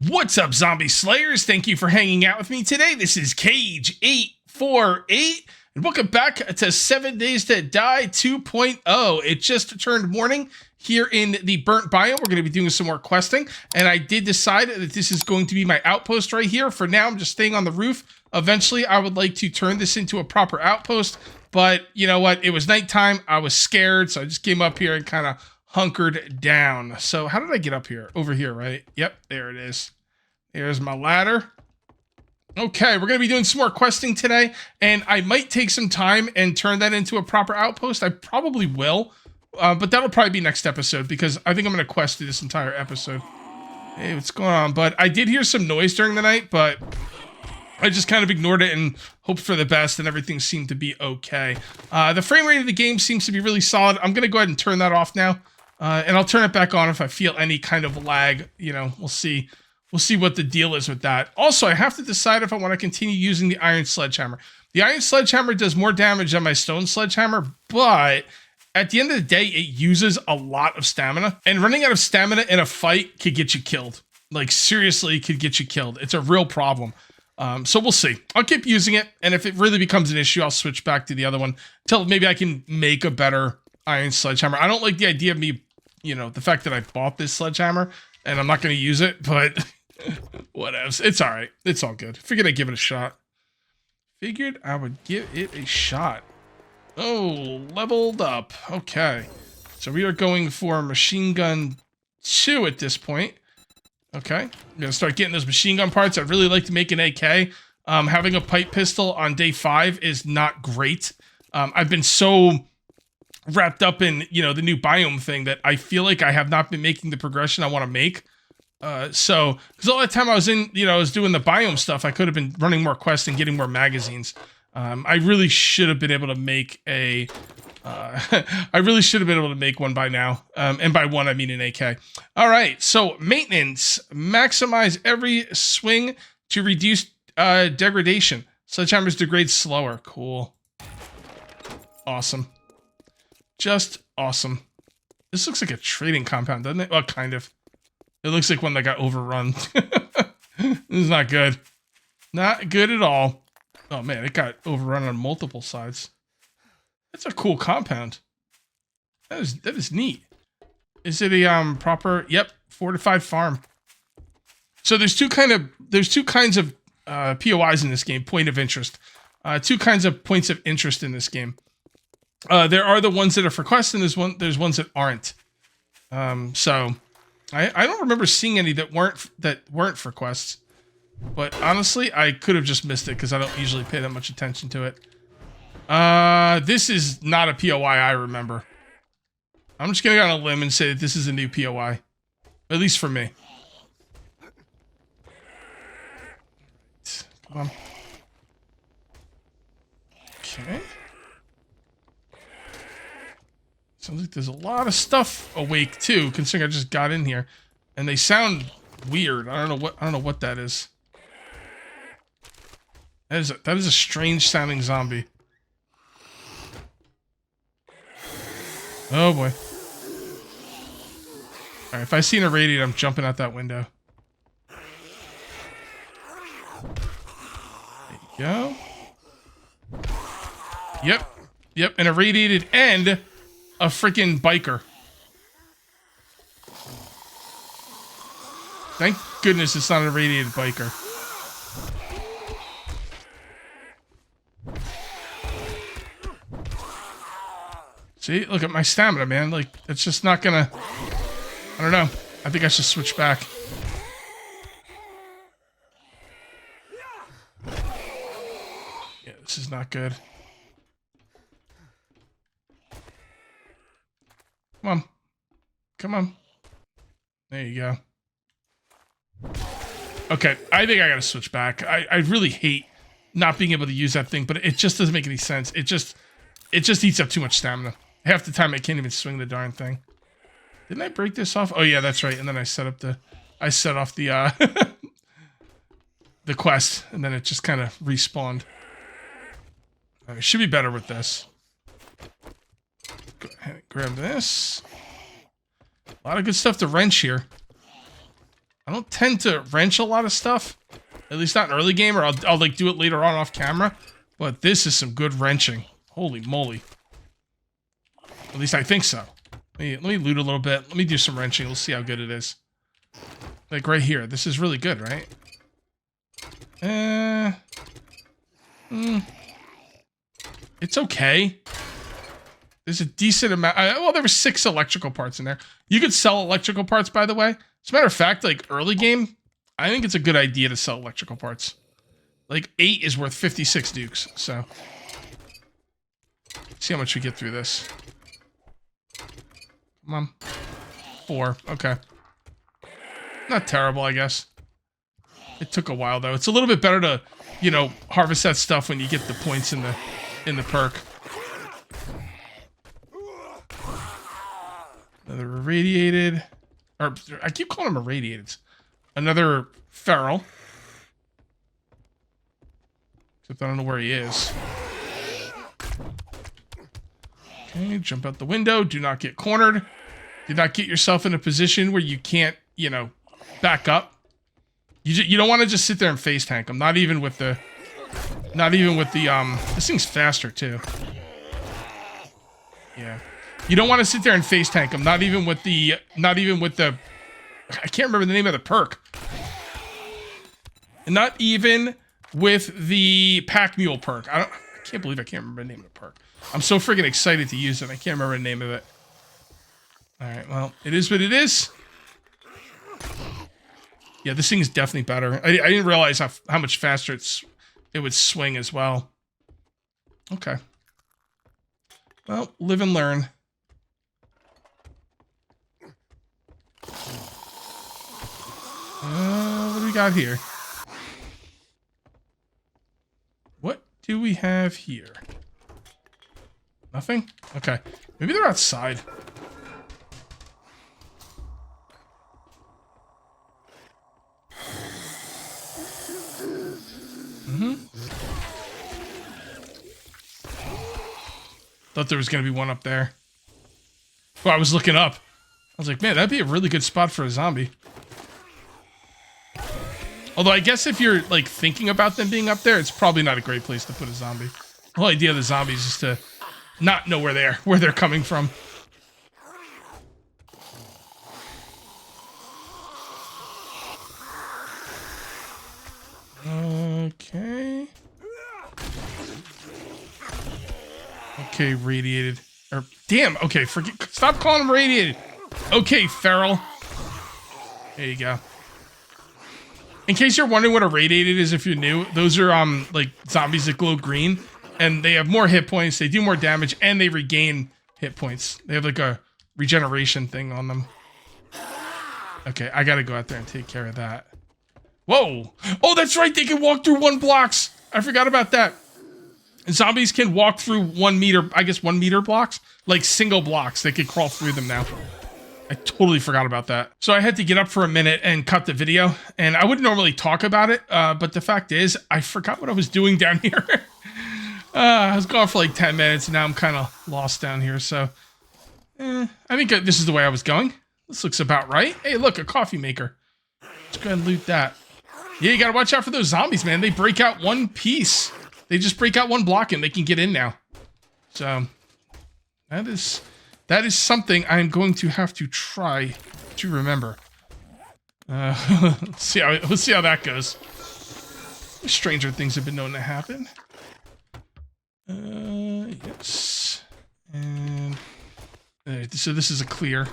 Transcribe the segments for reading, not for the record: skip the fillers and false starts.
What's up, zombie slayers? Thank you for hanging out with me today. This is Cage848, and welcome back to 7 Days to Die 2.0. It just turned morning here in the burnt biome. We're going to be doing some more questing, and I did decide that this is going to be my outpost right here. For now, I'm just staying on the roof. Eventually, I would like to turn this into a proper outpost, but you know what? It was nighttime. I was scared, so I just came up here and kind of hunkered down. So how did I get up here? Over here, right? Yep, there it is. There's my ladder. Okay, we're going to be doing some more questing today, and I might take some time and turn that into a proper outpost. I probably will, but that'll probably be next episode because I think I'm going to quest through this entire episode. Hey, what's going on? But I did hear some noise during the night, but I just kind of ignored it and hoped for the best, and everything seemed to be okay. The frame rate of the game seems to be really solid. I'm going to go ahead and turn that off now. And I'll turn it back on if I feel any kind of lag. You know, we'll see. We'll see what the deal is with that. Also, I have to decide if I want to continue using the iron sledgehammer. The iron sledgehammer does more damage than my stone sledgehammer, but at the end of the day, it uses a lot of stamina. And running out of stamina in a fight could get you killed. Like, seriously, could get you killed. It's a real problem. So we'll see. I'll keep using it, and if it really becomes an issue, I'll switch back to the other one until maybe I can make a better iron sledgehammer. I don't like the idea of me, you know, the fact that I bought this sledgehammer and I'm not going to use it, but whatevs. It's all right. It's all good. Figured I'd give it a shot. Figured I would give it a shot. Oh, leveled up. Okay. So we are going for machine gun 2 at this point. Okay. I'm going to start getting those machine gun parts. I'd really like to make an AK. Having a pipe pistol on day 5 is not great. I've been so wrapped up in, you know, the new biome thing that I feel like I have not been making the progression I want to make. So, because all that time I was in, you know, I was doing the biome stuff, I could have been running more quests and getting more magazines. I really should have been able to make a, I really should have been able to make one by now. And by one, I mean an AK. All right. So maintenance, maximize every swing to reduce, degradation. Sledgehammers degrade slower. Cool. Awesome. Just awesome. This looks like a trading compound, doesn't it? Well, kind of. It looks like one that got overrun. This is not good. Not good at all. Oh man, it got overrun on multiple sides. That's a cool compound. That is neat. Is it a proper? Yep, fortified farm. So there's two kinds of POIs in this game. Point of interest. Two kinds of points of interest in this game. There are the ones that are for quests, and there's ones that aren't. So I don't remember seeing any that weren't for quests. But honestly, I could have just missed it because I don't usually pay that much attention to it. This is not a POI I remember. I'm just gonna go on a limb and say that this is a new POI. At least for me. Come on. Okay. Sounds like there's a lot of stuff awake too, considering I just got in here, and they sound weird. I don't know what that is. That is a strange sounding zombie. Oh boy. All right, if I see an irradiated, I'm jumping out that window. There you go. Yep, an irradiated and a freaking biker. Thank goodness it's not a radiated biker. See, look at my stamina, man. Like, it's just not gonna... I don't know. I think I should switch back. Yeah, this is not good. Come on. Come on. There you go. Okay, I think I gotta switch back. I really hate not being able to use that thing, but it just doesn't make any sense. It just eats up too much stamina. Half the time I can't even swing the darn thing. Didn't I break this off? Oh yeah, that's right. And then I set off the the quest, and then it just kind of respawned. It should be better with this. Go ahead and grab this. A lot of good stuff to wrench here. I don't tend to wrench a lot of stuff. At least not in early game, or I'll like do it later on off camera. But this is some good wrenching. Holy moly. At least I think so. Let me loot a little bit. Let me do some wrenching. We'll see how good it is. Like right here. This is really good, right? It's okay. There's a decent amount. Well, there were 6 electrical parts in there. You could sell electrical parts, by the way. As a matter of fact, like early game, I think it's a good idea to sell electrical parts. Like 8 is worth 56 dukes. So, see how much we get through this. Come on. 4. Okay. Not terrible, I guess. It took a while though. It's a little bit better to, you know, harvest that stuff when you get the points in the perk. Another irradiated, or I keep calling him irradiated. Another feral. Except I don't know where he is. Okay, jump out the window. Do not get cornered. Do not get yourself in a position where you can't, you know, back up. You don't want to just sit there and face tank them. Not even with the, this thing's faster too. Yeah. You don't want to sit there and face tank them. Not even with the, I can't remember the name of the perk. Not even with the pack mule perk. I can't believe I can't remember the name of the perk. I'm so freaking excited to use it. I can't remember the name of it. All right, well, it is what it is. Yeah, this thing's definitely better. I didn't realize how much faster it would swing as well. Okay. Well, live and learn. What do we got here? What do we have here? Nothing? Okay. Maybe they're outside. Thought there was going to be one up there. Well, I was looking up. I was like, man, that'd be a really good spot for a zombie. Although I guess if you're like thinking about them being up there, it's probably not a great place to put a zombie. The whole idea of the zombies is to not know where they're coming from. Okay. Okay, radiated. Or damn. Okay, stop calling them radiated. Okay, feral. There you go. In case you're wondering what a radiated is, if you're new, those are like zombies that glow green, and they have more hit points, they do more damage, and they regain hit points. They have like a regeneration thing on them. Okay, I gotta go out there and take care of that. Whoa! Oh, that's right, they can walk through 1 blocks. I forgot about that. Zombies can walk through 1 meter, I guess 1 meter blocks, like single blocks. They can crawl through them now. I totally forgot about that. So I had to get up for a minute and cut the video, and I wouldn't normally talk about it, but the fact is, I forgot what I was doing down here. I was gone for like 10 minutes, and now I'm kind of lost down here, so I think this is the way I was going. This looks about right. Hey, look, a coffee maker. Let's go ahead and loot that. Yeah, you gotta watch out for those zombies, man. They break out 1 piece. They just break out 1 block, and they can get in now. So that is something I'm going to have to try to remember. Let's see how that goes. Stranger things have been known to happen. Yes. And so this is a clear.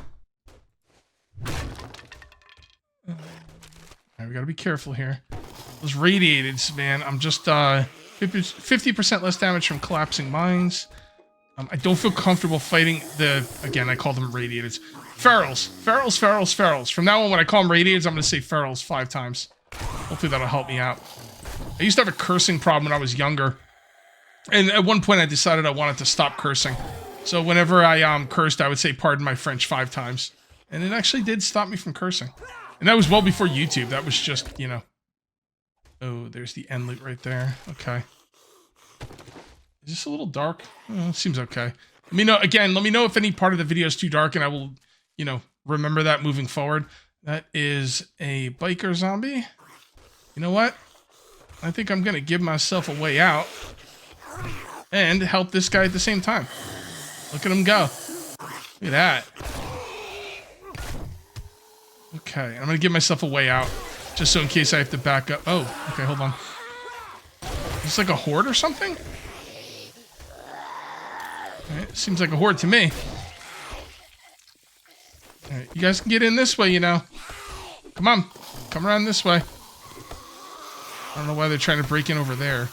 Alright, we gotta be careful here. Those radiateds, man. I'm just 50% less damage from collapsing mines. I don't feel comfortable fighting again, I call them radiateds. Ferals. Ferals, ferals, ferals. From now on, when I call them radiateds, I'm going to say ferals 5 times. Hopefully that'll help me out. I used to have a cursing problem when I was younger. And at one point I decided I wanted to stop cursing. So whenever I cursed, I would say pardon my French 5 times. And it actually did stop me from cursing. And that was well before YouTube. That was just, you know. Oh, there's the end loot right there. Okay. Is this a little dark? It seems okay. Let me know, again, let me know if any part of the video is too dark, and I will, you know, remember that moving forward. That is a biker zombie. You know what? I think I'm going to give myself a way out and help this guy at the same time. Look at him go. Look at that. Okay, I'm going to give myself a way out just so in case I have to back up. Oh, okay, hold on. Is this like a horde or something? Alright, seems like a horde to me. Alright, you guys can get in this way, you know. Come on. Come around this way. I don't know why they're trying to break in over there.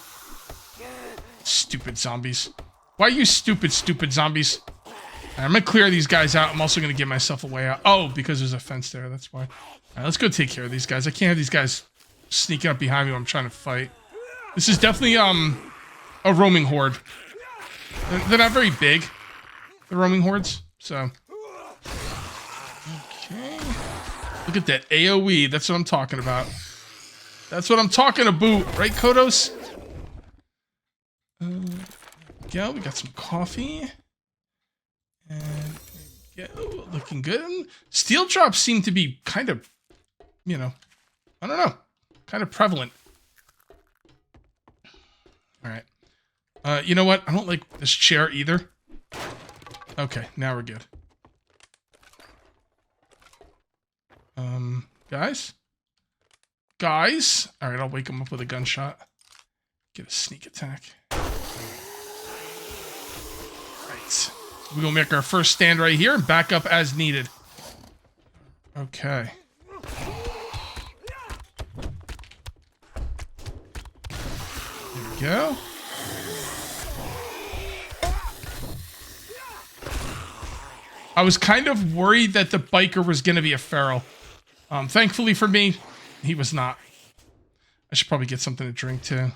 Stupid zombies. Why are you stupid zombies? Alright, I'm gonna clear these guys out. I'm also gonna give myself a way out. Oh, because there's a fence there, that's why. Alright, let's go take care of these guys. I can't have these guys sneaking up behind me when I'm trying to fight. This is definitely a roaming horde. They're not very big, the roaming hordes, so. Okay. Look at that AoE, that's what I'm talking about. That's what I'm talking about, right, Kodos? Yeah, we got some coffee. And yeah, looking good. Steel drops seem to be kind of, you know, I don't know, kind of prevalent. All right. You know what? I don't like this chair either. Okay, now we're good. Guys? Guys? All right, I'll wake him up with a gunshot. Get a sneak attack. Right. We're gonna make our first stand right here and back up as needed. Okay. There we go. I was kind of worried that the biker was gonna be a feral. Thankfully for me, he was not. I should probably get something to drink too.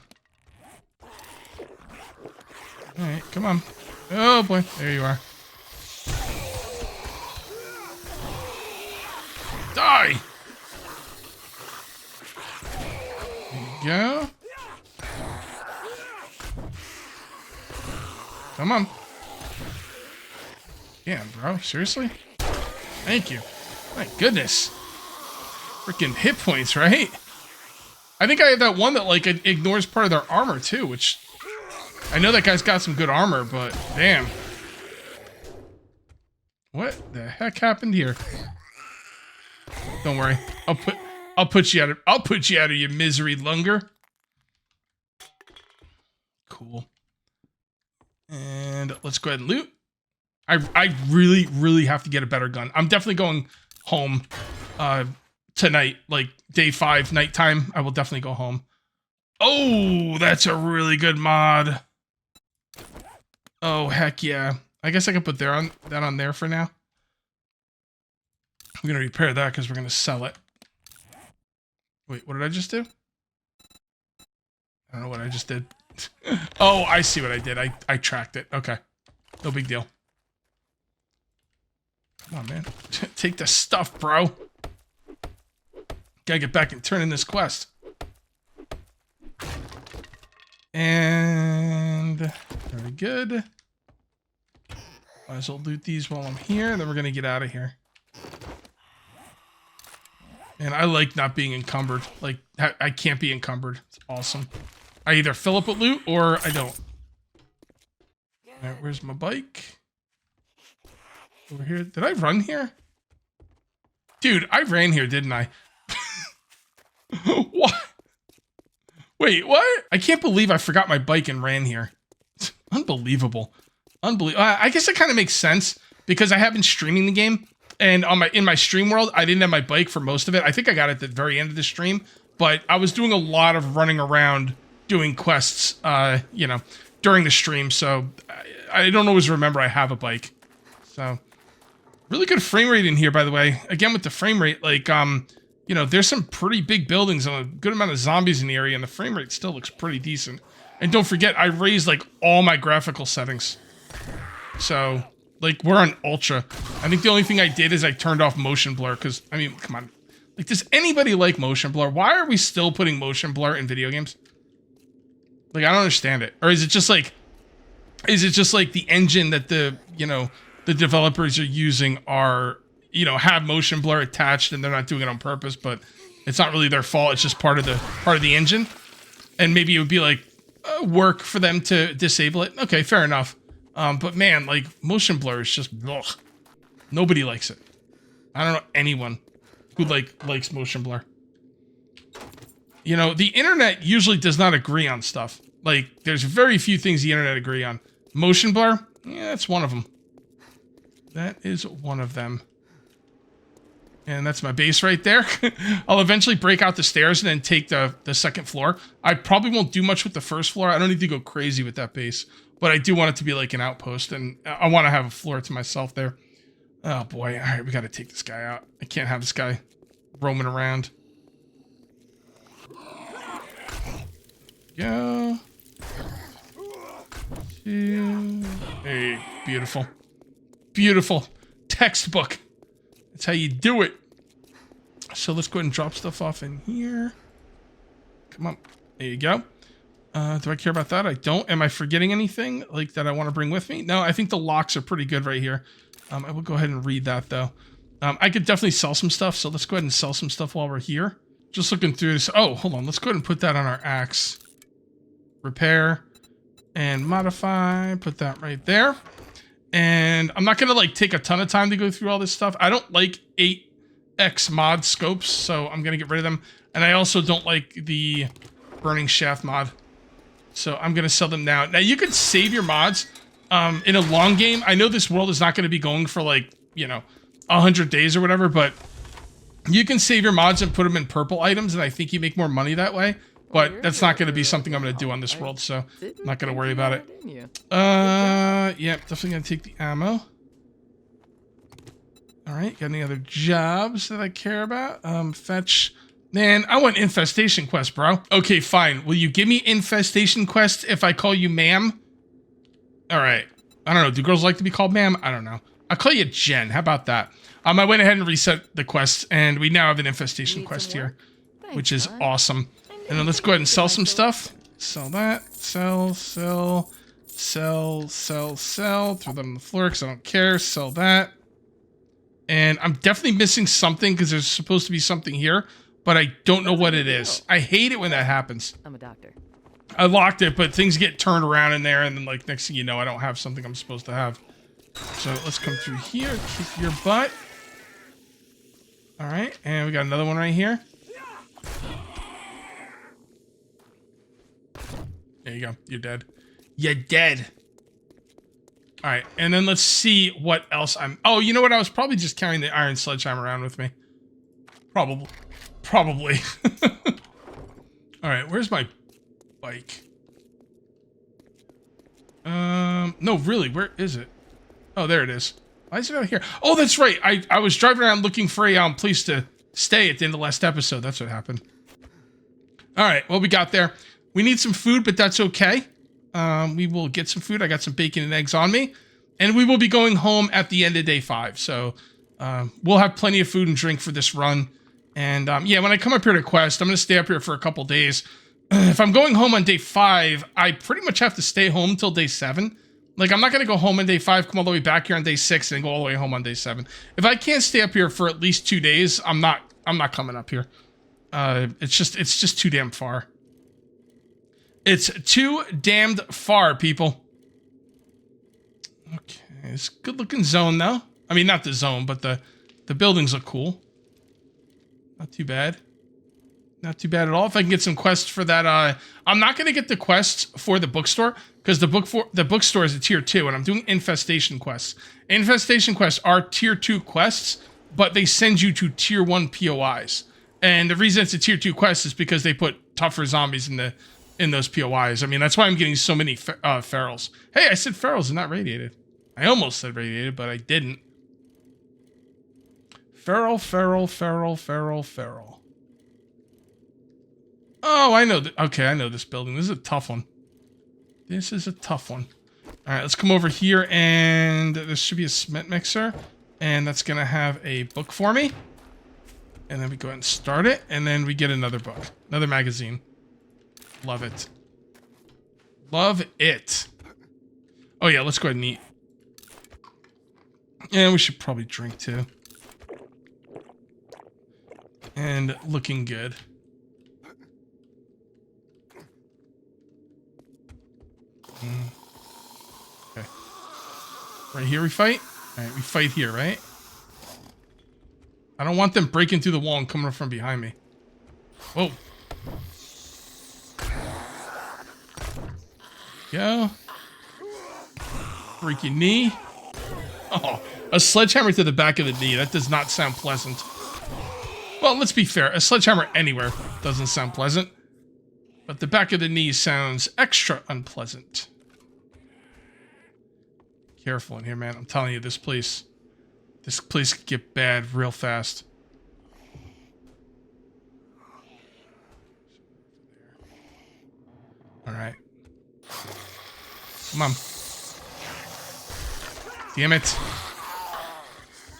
Alright, come on. Oh boy, there you are. Die! There you go. Come on. Damn, bro. Seriously? Thank you. My goodness. Freaking hit points, right? I think I have that one that, like, ignores part of their armor, too, which... I know that guy's got some good armor, but damn. What the heck happened here? Don't worry. I'll put you out of your misery, Lunger. Cool. And let's go ahead and loot. I really have to get a better gun. I'm definitely going home tonight, like day 5, nighttime. I will definitely go home. Oh, that's a really good mod. Oh, heck yeah. I guess I can put that on there for now. I'm going to repair that because we're going to sell it. Wait, what did I just do? I don't know what I just did. Oh, I see what I did. I tracked it. Okay. No big deal. Come on, man. Take the stuff, bro. Gotta get back and turn in this quest. And very good. Might as well loot these while I'm here, and then we're gonna get out of here. And I like not being encumbered. Like, I can't be encumbered. It's awesome. I either fill up with loot or I don't. All right, where's my bike? Over here. Did I run here? Dude, I ran here, didn't I? What? Wait, what? I can't believe I forgot my bike and ran here. It's unbelievable. Unbelievable. I guess it kind of makes sense because I have been streaming the game, and in my stream world, I didn't have my bike for most of it. I think I got it at the very end of the stream, but I was doing a lot of running around doing quests, you know, during the stream. So I don't always remember I have a bike. So really good frame rate in here, by the way. Again, with the frame rate, like, you know, there's some pretty big buildings and a good amount of zombies in the area, and the frame rate still looks pretty decent. And don't forget, I raised, like, all my graphical settings. So, like, we're on ultra. I think the only thing I did is I turned off motion blur, because, I mean, come on. Like, does anybody like motion blur? Why are we still putting motion blur in video games? Like, I don't understand it. Or is it just, like, the engine that the, you know, the developers are using are, you know, have motion blur attached and they're not doing it on purpose, but it's not really their fault. It's just part of the engine. And maybe it would be like work for them to disable it. Okay, fair enough. But man, like motion blur is just ugh. Nobody likes it. I don't know anyone who likes motion blur. You know, the internet usually does not agree on stuff. Like, there's very few things the internet agree on. Motion blur? Yeah, that's one of them. That is one of them. And that's my base right there. I'll eventually break out the stairs and then take the second floor. I probably won't do much with the first floor. I don't need to go crazy with that base. But I do want it to be like an outpost. And I want to have a floor to myself there. Oh boy. All right, we got to take this guy out. I can't have this guy roaming around. Go. Hey, beautiful. Beautiful. Textbook. That's how you do it. So let's go ahead and drop stuff off in here. Come on. There you go. Do I care about that? I don't. Am I forgetting anything like that I want to bring with me? No, I think the locks are pretty good right here. I will go ahead and read that though. I could definitely sell some stuff. So let's go ahead and sell some stuff while we're here. Just looking through this. Oh, hold on. Let's go ahead and put that on our axe. Repair and modify. Put that right there. And I'm not going to like take a ton of time to go through all this stuff. I don't like 8x mod scopes, so I'm going to get rid of them. And I also don't like the burning shaft mod. So I'm going to sell them now. Now you can save your mods in a long game. I know this world is not going to be going for like, you know, 100 days or whatever, but you can save your mods and put them in purple items. And I think you make more money that way. But that's not going to be something I'm going to do on this world, so I'm not going to worry about it. Yeah, definitely going to take the ammo. All right, got any other jobs that I care about? Fetch. Man, I want infestation quest, bro. Okay, fine. Will you give me infestation quest if I call you ma'am? All right. I don't know. Do girls like to be called ma'am? I don't know. I'll call you Jen. How about that? I went ahead and reset the quest, and we now have an infestation quest here, which is awesome. And then let's go ahead and sell some stuff. Sell that. Sell. Throw them on the floor because I don't care. Sell that. And I'm definitely missing something because there's supposed to be something here, but I don't know what it is. I hate it when that happens. I'm a doctor. I locked it, but things get turned around in there, and then like next thing you know, I don't have something I'm supposed to have. So let's come through here. Kick your butt. All right, and we got another one right here. There you go. You're dead. You're dead. All right. And then let's see what else I'm... Oh, you know what? I was probably just carrying the iron sledgehammer around with me. Probably. All right. Where's my bike? No, really. Where is it? Oh, there it is. Why is it out here? Oh, that's right. I was driving around looking for a place to stay at the end of the last episode. That's what happened. All right. Well, we got there. We need some food, but that's okay. We will get some food. I got some bacon and eggs on me. And we will be going home at the end of day 5. So we'll have plenty of food and drink for this run. And yeah, when I come up here to quest, I'm going to stay up here for a couple days. If I'm going home on day 5, I pretty much have to stay home till day 7. Like, I'm not going to go home on day 5, come all the way back here on day 6, and go all the way home on day 7. If I can't stay up here for at least 2 days, I'm not coming up here. It's just too damn far. It's too damned far, people. Okay, it's a good-looking zone, though. I mean, not the zone, but the buildings look cool. Not too bad. Not too bad at all. If I can get some quests for that, I'm not going to get the quests for the bookstore because the bookstore is a tier 2, and I'm doing infestation quests. Infestation quests are tier 2 quests, but they send you to tier 1 POIs. And the reason it's a tier 2 quest is because they put tougher zombies in those POIs. I mean, that's why I'm getting so many ferals. Hey, I said ferals and not radiated. I almost said radiated, but I didn't. Feral. Oh, I know. Okay, I know this building. This is a tough one. All right, let's come over here, and there should be a cement mixer, and that's going to have a book for me. And then we go ahead and start it, and then we get another book, another magazine. Love it. Love it. Oh, yeah, let's go ahead and eat. And we should probably drink, too. And looking good. Okay. Right here we fight? Alright, we fight here, right? I don't want them breaking through the wall and coming up from behind me. Whoa. Go. Break your knee. Oh, a sledgehammer to the back of the knee. That does not sound pleasant. Well, let's be fair. A sledgehammer anywhere doesn't sound pleasant. But the back of the knee sounds extra unpleasant. Careful in here, man. I'm telling you, this place could get bad real fast. All right. Come on. Damn it.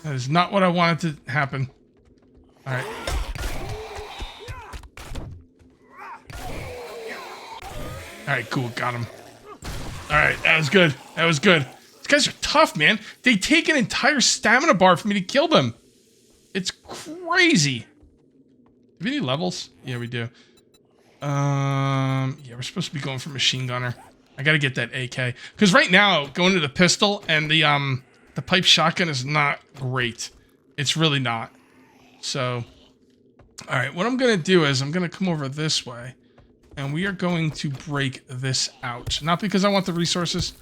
That is not what I wanted to happen. All right. All right, cool. Got him. All right, that was good. That was good. These guys are tough, man. They take an entire stamina bar for me to kill them. It's crazy. Do we need levels? Yeah, we do. Yeah, we're supposed to be going for machine gunner. I gotta get that AK. Because right now, going to the pistol and the pipe shotgun is not great. It's really not. So, alright, what I'm gonna do is I'm gonna come over this way. And we are going to break this out. Not because I want the resources.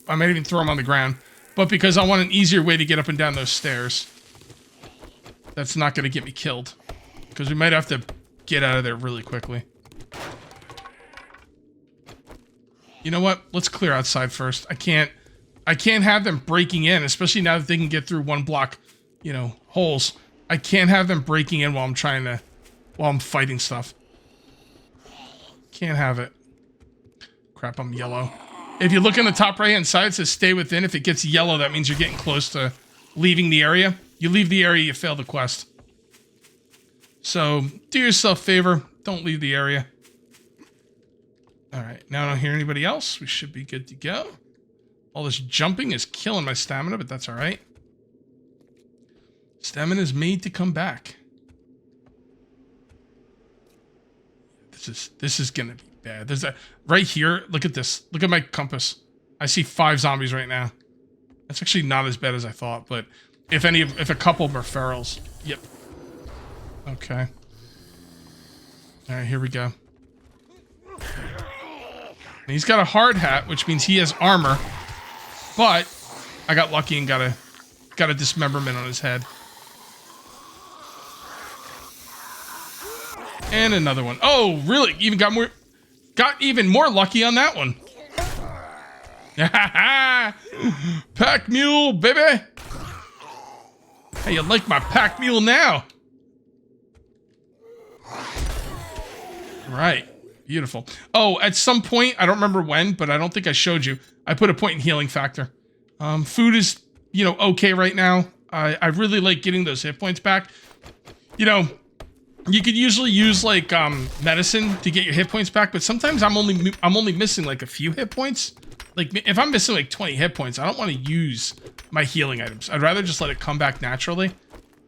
I might even throw them on the ground. But because I want an easier way to get up and down those stairs. That's not gonna get me killed. Because we might have to get out of there really quickly. You know what? Let's clear outside first. I can't have them breaking in, especially now that they can get through one block, you know, holes. I can't have them breaking in while I'm fighting stuff. Can't have it. Crap, I'm yellow. If you look in the top right-hand side, it says stay within. If it gets yellow, that means you're getting close to leaving the area. You leave the area, you fail the quest. So, do yourself a favor. Don't leave the area. Alright, now I don't hear anybody else. We should be good to go. All this jumping is killing my stamina, but that's alright. Stamina is made to come back. This is gonna be bad. There's a right here. Look at this. Look at my compass. I see 5 zombies right now. That's actually not as bad as I thought, but if a couple of them are ferals. Yep. Okay. Alright, here we go. And he's got a hard hat, which means he has armor. But I got lucky and got a dismemberment on his head. And another one. Oh, really? Got even more lucky on that one. Pack mule, baby. How you like my pack mule now? Right. Beautiful. Oh, at some point, I don't remember when, but I don't think I showed you. I put a point in healing factor. Food is, you know, okay right now. I really like getting those hit points back. You know, you could usually use like medicine to get your hit points back, but sometimes I'm only missing like a few hit points. Like if I'm missing like 20 hit points, I don't want to use my healing items. I'd rather just let it come back naturally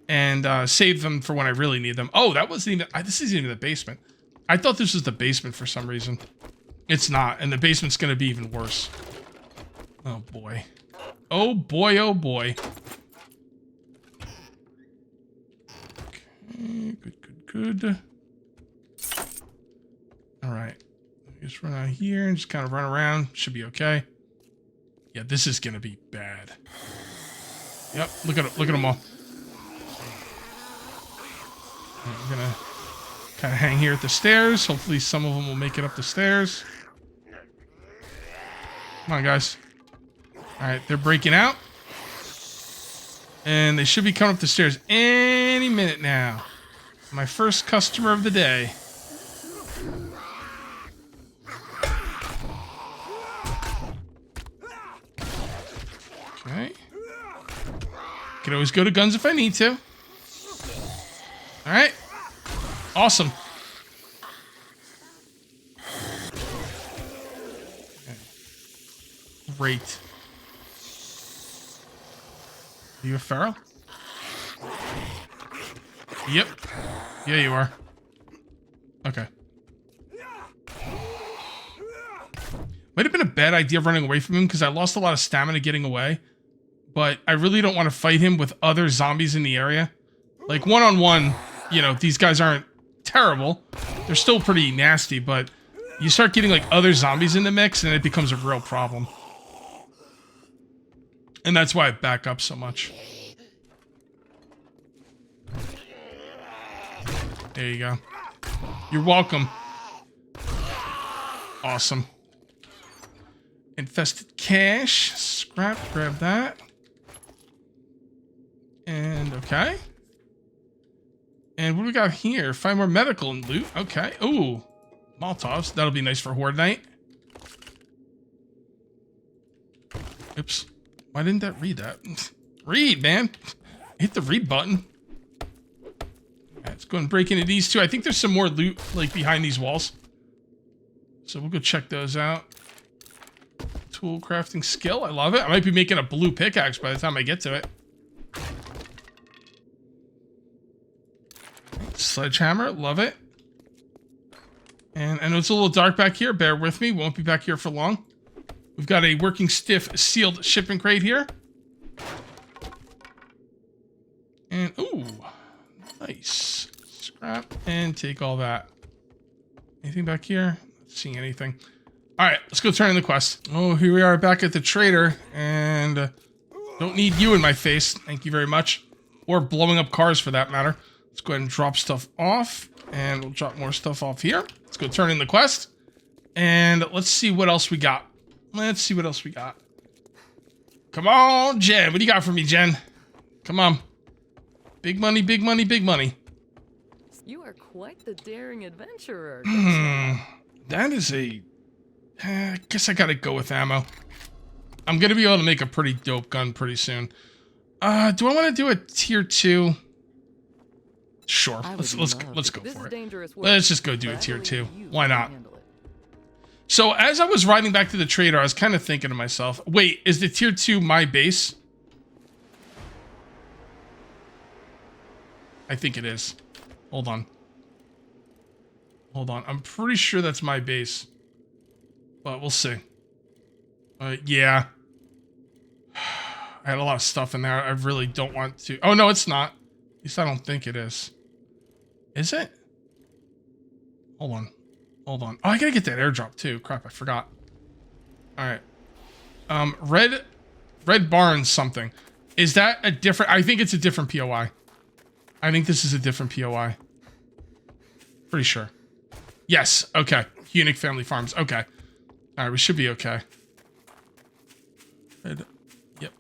and save them for when I really need them. Oh, that wasn't even. This isn't even the basement. I thought this was the basement for some reason. It's not, and the basement's gonna be even worse. Oh boy. Oh boy, oh boy. Okay, good. Alright. Just run out here and just kind of run around. Should be okay. Yeah, this is gonna be bad. Yep, look at them all. I'm gonna kind of hang here at the stairs. Hopefully some of them will make it up the stairs. Come on, guys. Alright, they're breaking out. And they should be coming up the stairs any minute now. My first customer of the day. Okay. Can always go to guns if I need to. Alright. Awesome. Okay. Great. Are you a feral? Yep. Yeah, you are. Okay. Might have been a bad idea running away from him because I lost a lot of stamina getting away. But I really don't want to fight him with other zombies in the area. Like, one-on-one, you know, these guys aren't terrible. They're still pretty nasty, but you start getting, like, other zombies in the mix, and it becomes a real problem. And that's why I back up so much. There you go. You're welcome. Awesome. Infested cash. Scrap, grab that. And, okay. And what do we got here? Find more medical and loot. Okay. Ooh. Molotovs. That'll be nice for Horde Night. Oops. Why didn't that read that? Read, man. Hit the read button. Alright, let's go and break into these two. I think there's some more loot, like, behind these walls. So we'll go check those out. Tool crafting skill. I love it. I might be making a blue pickaxe by the time I get to it. Sledgehammer. Love it. And I know it's a little dark back here. Bear with me. Won't be back here for long. We've got a working stiff sealed shipping crate here. And, ooh. Nice. Scrap and take all that. Anything back here? Not seeing anything. Alright, let's go turn in the quest. Oh, here we are back at the trader. And don't need you in my face. Thank you very much. Or blowing up cars for that matter. Let's go ahead and drop stuff off. And we'll drop more stuff off here. Let's go turn in the quest. And let's see what else we got. Let's see what else we got. Come on, Jen. What do you got for me, Jen? Come on. Big money, big money, big money. You are quite the daring adventurer. That is a... I guess I gotta go with ammo. I'm gonna be able to make a pretty dope gun pretty soon. Do I want to do a tier 2? Sure. Let's go for it. Let's just go do a tier 2. Why not? So as I was riding back to the trader, I was kind of thinking to myself, wait, is the tier 2 my base? I think it is. Hold on. Hold on. I'm pretty sure that's my base. But we'll see. Yeah. I had a lot of stuff in there. I really don't want to. Oh, no, it's not. At least I don't think it is. Is it? Hold on. Hold on. Oh, I gotta get that airdrop too. Crap, I forgot. Alright. Red Barns something. Is that a different... I think it's a different POI. I think this is a different POI. Pretty sure. Yes. Okay. Unique Family Farms. Okay. Alright, we should be okay. Red. Yep.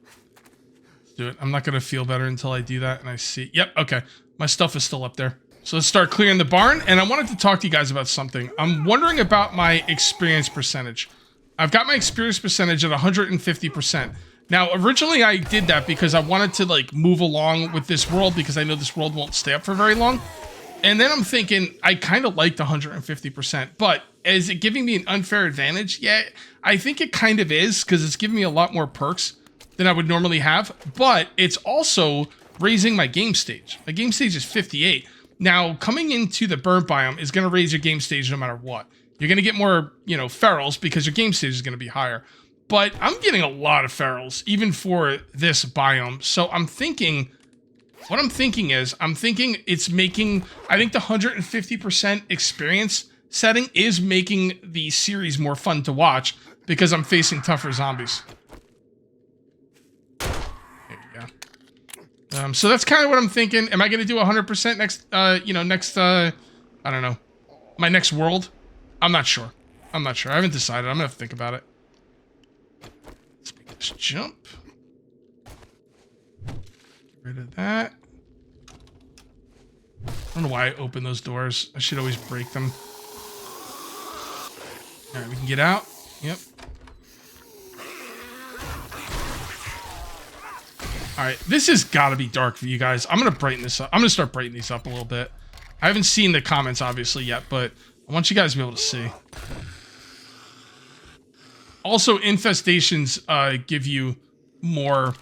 Let's do it. I'm not gonna feel better until I do that and I see... Yep, okay. My stuff is still up there. So let's start clearing the barn, and I wanted to talk to you guys about something. I'm wondering about my experience percentage. I've got my experience percentage at 150%. Now, originally I did that because I wanted to, like, move along with this world because I know this world won't stay up for very long. And then I'm thinking, I kind of liked 150%, but is it giving me an unfair advantage? Yeah, I think it kind of is because it's giving me a lot more perks than I would normally have, but it's also raising my game stage. My game stage is 58. Now, coming into the burnt biome is going to raise your game stage no matter what. You're going to get more, you know, ferals because your game stage is going to be higher. But I'm getting a lot of ferals, even for this biome. So I'm thinking, what I'm thinking is, it's making, I think the 150% experience setting is making the series more fun to watch because I'm facing tougher zombies. So that's kind of what I'm thinking. Am I going to do 100% next, I don't know, my next world? I'm not sure. I haven't decided. I'm going to have to think about it. Let's make this jump. Get rid of that. I don't know why I opened those doors. I should always break them. All right, we can get out. Yep. All right, this has got to be dark for you guys. I'm going to brighten this up. I'm going to start brightening these up a little bit. I haven't seen the comments, obviously, yet, but I want you guys to be able to see. Also, infestations give you more,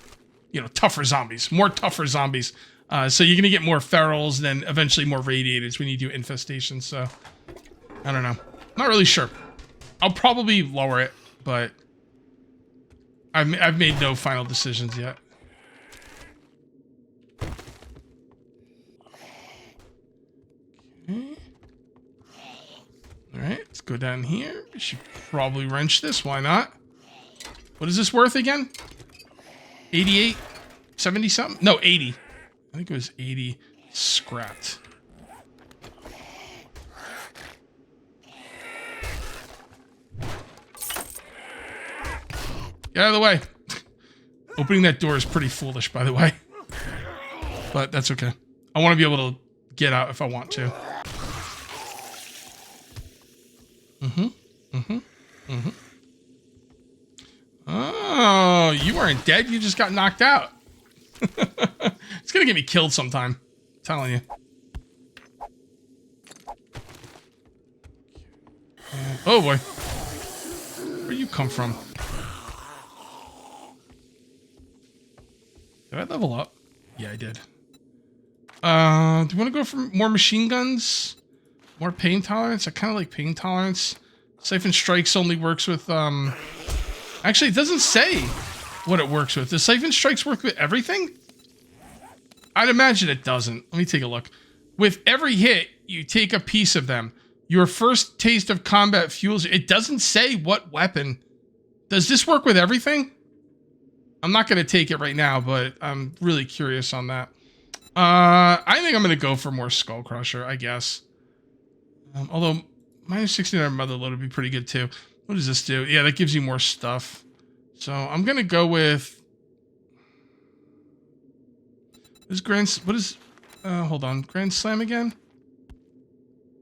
tougher zombies. More tougher zombies. So you're gonna get more ferals and then eventually more radiators when you do infestation. So I don't know. Not really sure. I'll probably lower it, but I've made no final decisions yet. Okay. All right, let's go down here. We should probably wrench this. Why not? What is this worth again? 88? 70 something? No, 80. I think it was 80 scrapped. Get out of the way. Opening that door is pretty foolish, by the way. But that's okay. I want to be able to get out if I want to. Oh, you weren't dead. You just got knocked out. It's going to get me killed sometime. I'm telling you. Oh, boy. Where'd you come from? Did I level up? Yeah, I did. Do you want to go for more machine guns? More pain tolerance? I kind of like pain tolerance. Siphon Strikes only works with, Actually, it doesn't say what it works with. Does Siphon Strikes work with everything? I'd imagine it doesn't. Let me take a look. With every hit, you take a piece of them. Your first taste of combat fuels... It doesn't say what weapon. Does this work with everything? I'm not going to take it right now, but I'm really curious on that. I think I'm going to go for more Skull Crusher, I guess. Although, minus 69 Motherload would be pretty good, too. What does this do? Yeah, that gives you more stuff. So, I'm going to go with... What is... hold on. Grand Slam again?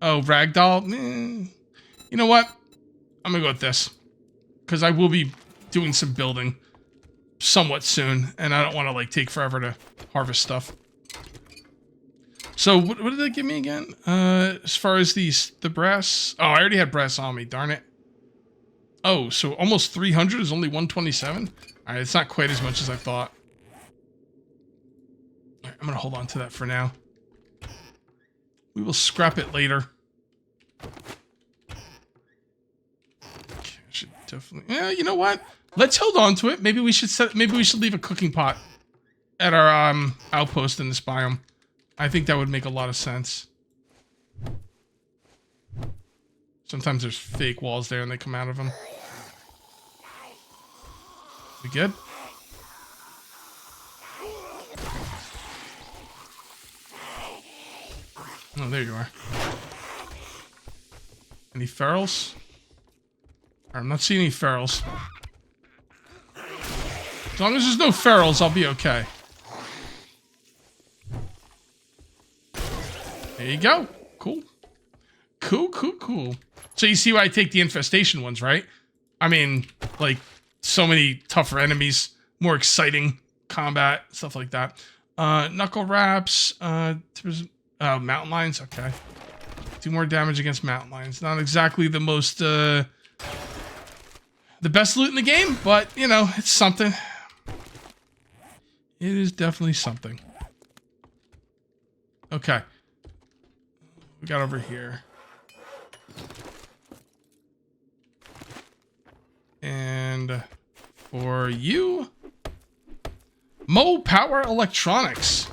Oh, Ragdoll? You know what? I'm going to go with this. Because I will be doing some building somewhat soon. And I don't want to, like, take forever to harvest stuff. So, what did they give me again? As far as the brass... Oh, I already had brass on me. Darn it. Oh, so almost 300 is only 127? Alright, it's not quite as much as I thought. Alright, I'm going to hold on to that for now. We will scrap it later. Okay, I should definitely... Yeah, you know what? Let's hold on to it. Maybe we should leave a cooking pot at our outpost in this biome. I think that would make a lot of sense. Sometimes there's fake walls there and they come out of them. We good? Oh, there you are. Any ferals? I'm not seeing any ferals. As long as there's no ferals, I'll be okay. There you go. Cool. Cool. So you see why I take the infestation ones, right? I mean, like, so many tougher enemies, more exciting combat, stuff like that. Knuckle wraps, mountain lions, okay. Do more damage against mountain lions. Not exactly the most, the best loot in the game, but, you know, it's something. It is definitely something. Okay. We got over here. And for you, Mo Power Electronics.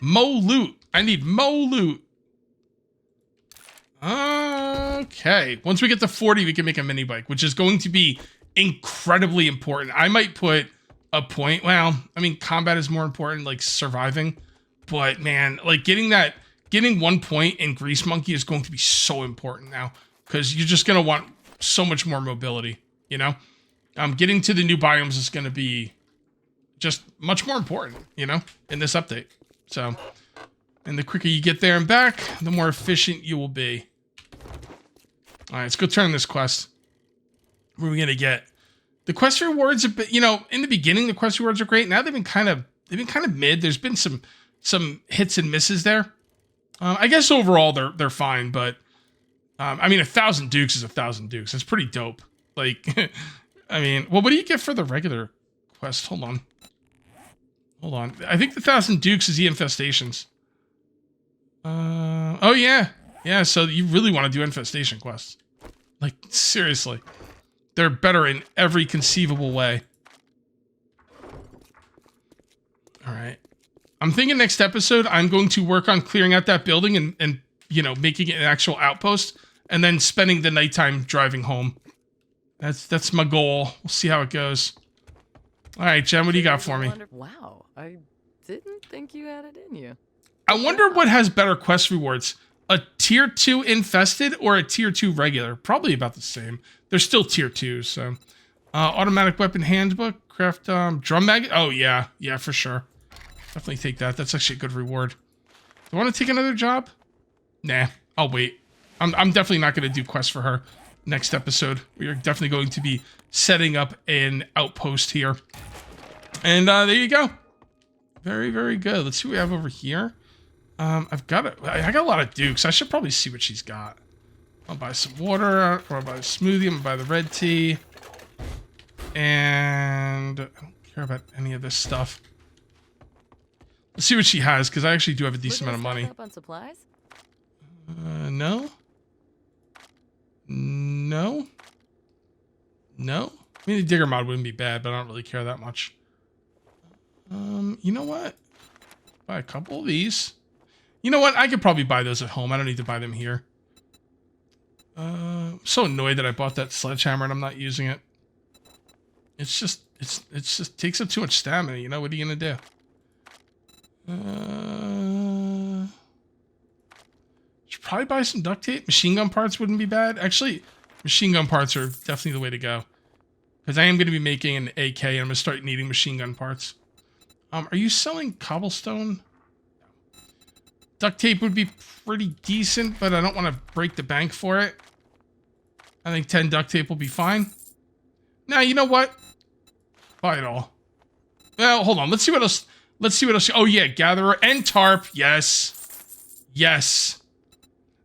Mo Loot. I need Mo Loot. Okay. Once we get to 40, we can make a mini bike, which is going to be incredibly important. I might put a point. Well, I mean, combat is more important, like surviving. But man, like getting 1 point in Grease Monkey is going to be so important now. Because you're just going to want so much more mobility, you know? Getting to the new biomes is going to be just much more important, you know, in this update. So, and the quicker you get there and back, the more efficient you will be. All right, let's go turn this quest. What are we going to get? The quest rewards, you know, in the beginning, the quest rewards are great. Now they've been kind of mid. There's been some hits and misses there. I guess overall they're fine, but I mean, 1,000 dukes is 1,000 dukes. That's pretty dope. Like, I mean, well, what do you get for the regular quest? Hold Hold on. I think the 1,000 Dukes is the infestations. Oh yeah. Yeah, so you really want to do infestation quests. Like, seriously. They're better in every conceivable way. Alright. I'm thinking next episode, I'm going to work on clearing out that building and you know, making it an actual outpost. And then spending the nighttime driving home. That's my goal. We'll see how it goes. Alright, Jen, what do you got for me? Wow, I didn't think you had it in you. I wonder what has better quest rewards. A tier 2 infested or a tier 2 regular? Probably about the same. They're still tier 2s, so. Automatic weapon handbook. Craft drum mag. Oh, yeah. Yeah, for sure. Definitely take that. That's actually a good reward. Do I want to take another job? Nah, I'll wait. I'm definitely not going to do quests for her next episode. We are definitely going to be setting up an outpost here. And there you go. Very, very good. Let's see what we have over here. I got a lot of Dukes. I should probably see what she's got. I'll buy some water, or I'll buy a smoothie, I'm gonna buy the red tea. And I don't care about any of this stuff. Let's see what she has, because I actually do have a decent amount of money. Up on supplies? No. No. No. I mean, the digger mod wouldn't be bad, but I don't really care that much. You know what? Buy a couple of these. You know what? I could probably buy those at home. I don't need to buy them here. I'm so annoyed that I bought that sledgehammer and I'm not using it. It's just takes up too much stamina. You know, what are you gonna do? Should probably buy some duct tape. Machine gun parts wouldn't be bad. Actually, machine gun parts are definitely the way to go. Because I am going to be making an AK and I'm going to start needing machine gun parts. Are you selling cobblestone? Duct tape would be pretty decent, but I don't want to break the bank for it. I think 10 duct tape will be fine. Now, you know what? Buy it all. Well, hold on. Let's see what else. Let's see what else. Oh, yeah. Gatherer and tarp. Yes. Yes.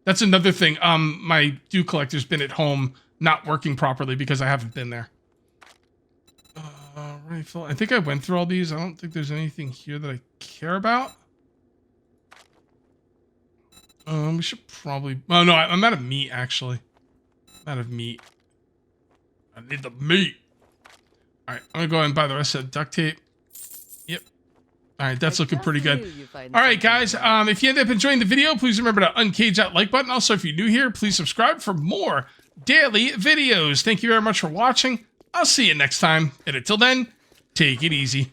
That's another thing. My dew collector's been at home not working properly because I haven't been there. Rifle. I think I went through all these. I don't think there's anything here that I care about. We should probably... Oh, no. I'm out of meat, actually. I'm out of meat. I need the meat. All right. I'm going to go ahead and buy the rest of the duct tape. Yep. All right. That's looking pretty good. All right, guys. If you end up enjoying the video, please remember to uncage that like button. Also, if you're new here, please subscribe for more daily videos. Thank you very much for watching. I'll see you next time. And until then, take it easy.